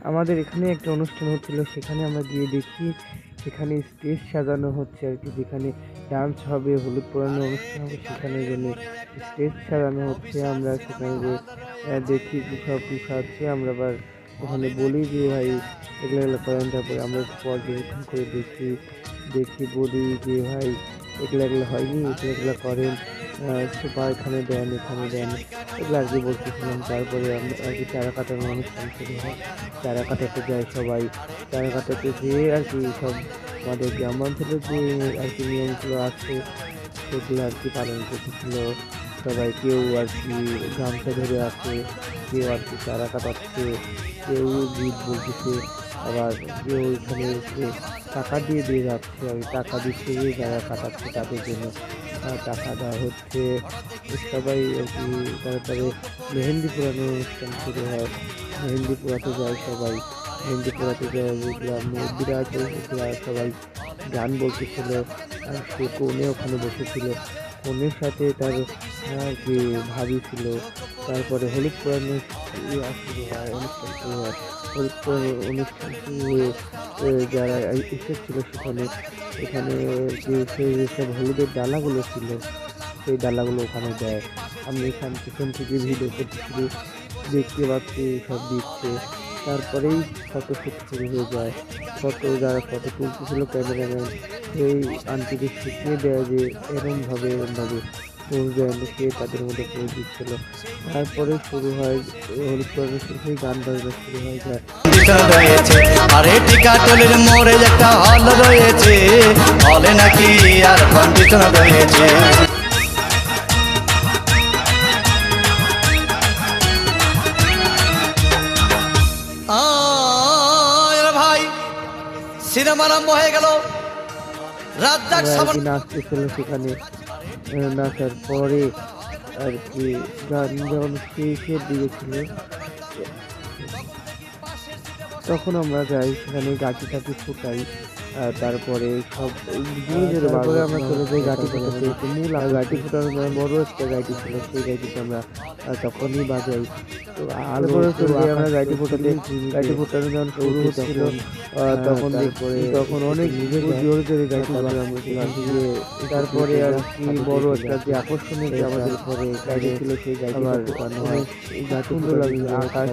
আমাদের এখানে একটা অনুষ্ঠান হচ্ছিল, সেখানে আমরা গিয়ে দেখি সেখানে স্টেজ সাজানো হচ্ছে আর কি, যেখানে ডান্স হবে, হলুদ পরানোর অনুষ্ঠান হবে, সেখানে জন্য স্টেজ সাজানো হচ্ছে। আমরা সেখানে যে দেখি যে সব কিছু আছে, আমরা আবার ওখানে বলি যে ভাই এগুলো এগুলো করেন। তারপরে আমরা একটু পর্যবেক্ষণ করে দেখি দেখি বলি যে ভাই এগুলো এগুলো হয়নি, এগুলো এগুলো করেন, সুপা এখানে দেন এখানে দেন, এগুলো আর কি বলতেছিলাম। তারপরে আমরা আর কি চারা কাটানোর অনুষ্ঠান শুরু হয়। চারা কাটাতে যায় সবাই। চারা কাটাতে যেয়ে আর কি সব আমাদের গ্রামাঞ্চলে যে আর কি নিয়মগুলো আছে সেগুলো আর কি পালন করতেছিল সবাই। কেউ আর কি গামছা ধরে আছে, কেউ আর কি চারা কাটাচ্ছে, কেউ গীত বলতেছে, আবার কেউ এখানে এসে টাকা দিয়ে দিয়ে যাচ্ছে, আর টাকা দিচ্ছে যে যারা কাটাচ্ছে তাদের জন্য টাকা দেওয়া হচ্ছে। সবাই আর কি তারপরে মেহেন্দি পোড়ানোর অনুষ্ঠান শুরু হয়। মেহেন্দি পোড়াতে যায় সবাই। মেহেন্দি পোড়াতে যায় যেগুলা মুরব্বীরা আছে সেগুলা সবাই গান বলতেছিল, আর সে কনে ওখানে বসেছিল, কনের সাথে তার আর কি ভাবি ছিল। তারপরে হলুদ পোড়ানোর শুরু হয়, অনুষ্ঠান শুরু হয়। হলুদ পোড়ানোর অনুষ্ঠান শুরু হয়ে যারা এসেছিল সেখানে এখানে যে সেই যেসব হলুদের ডালাগুলো ছিল সেই ডালাগুলো ওখানে দেয়। আমি এখান পিছন থেকে ভিডিও করতেছি, দেখতে পাচ্ছি সব দিচ্ছে। তারপরেই ফটোশ্যুট শুরু হয়ে যায়। যারা ফটো তুলতেছিল ক্যামেরাম্যান সেই আন্টিদের শিখিয়ে দেয় যে এরমভাবে পোজ দেন, সে তাদের মধ্যে পোজ দিচ্ছিল। তারপরে শুরু হয় হলুদ পর্বের সেই গান বাজনা শুরু হয়ে যায়। রয়েছে আরে টিকাটলের মোড়ে একটা হল রয়েছে, হলে নাকি আর কন্ডিশন রয়েছে। ভাই সিনেমা আরম্ভ হয়ে গেল, রাত নাচতেছিল সেখানে। নাচার পরে আর কি গান যখন শেষের দিকে ছিল তখন আমরা যাই সেখানে গাছি টাছি ফুটাই। তারপরে সব তারপরে আমরা চলে যাই গাড়ি ফুটাতে। মূল গাড়ি ফুটানোর জন্য বড় একটা গাড়ি ছিল, সেই গাড়িটা আমরা তখনই বাজাই। তো তারপরে চলে যাই আমরা গাড়ি ফুটাতে। গাড়ি ফুটানো যখন শুরু হচ্ছিল তখন তখন অনেক জোরে জোরে গাড়ি বাজালাম। তারপরে আর কি বড় একটা যে আকর্ষণীয় যে আমাদের পরে গাড়ি ছিল সেই গাড়িটা ফুটানো হয়। সুন্দর লাগে আকাশ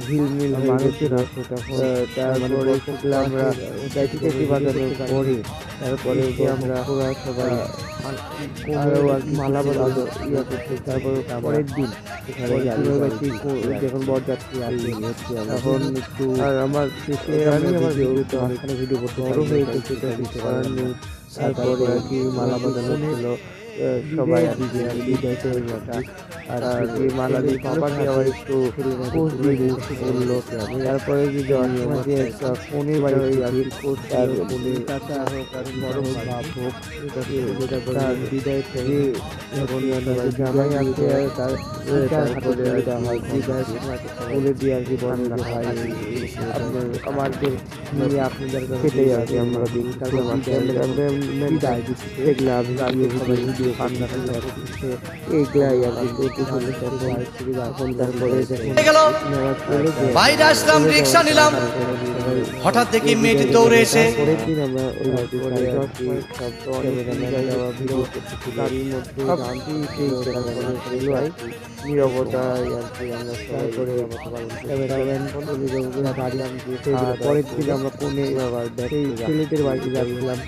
ঝিলমিল মানুষের আসে তখন। তারপরে আমরা গাড়ি টাইটি বাজানোর পরে তারপরে আমরা সবাই আরো আর কি মালা বাজানো করতে। তারপর পরের দিন যখন বরযাত্রী আসে তখন একটু আর আমার শেষে আমি আমার ভিডিও করতে বড় হয়ে গেছে সেটা করার নেই। তারপরে আর কি মালা বাজানো ছিল সবাই আর কি বিদায়তে বসা। আর যে মালা দিয়ে বাবাকে আবার একটু বললো। তারপরে যে মাঝে একটা ফোনের বাড়ি আর কি তার চাচা হোক আর বড় বাপ হোক তার বিদায় থেকে জামাই আছে তার তারপরে বিদায় বলে দিয়ে আর কি বলেন ভাই আপনার আমাদের নিয়ে আপনাদের সেটাই আর কি আমরা দিন। তারপর বিদায় দিচ্ছি এগুলা আমি ভিডিও কান্না কান্না করতেছে এইগুলাই আর কি করতে বাইরে আসলাম, রিক্সা নিলাম, হঠাৎ দেখি মেয়েটি দৌড়ে এসে পরের দিন আমরা নীরবতায় আর কি আমরা তারপরে বাড়ি আমি পরের দিন আমরা কোনে সেই ছেলেদের বাড়ি যাচ্ছিলাম।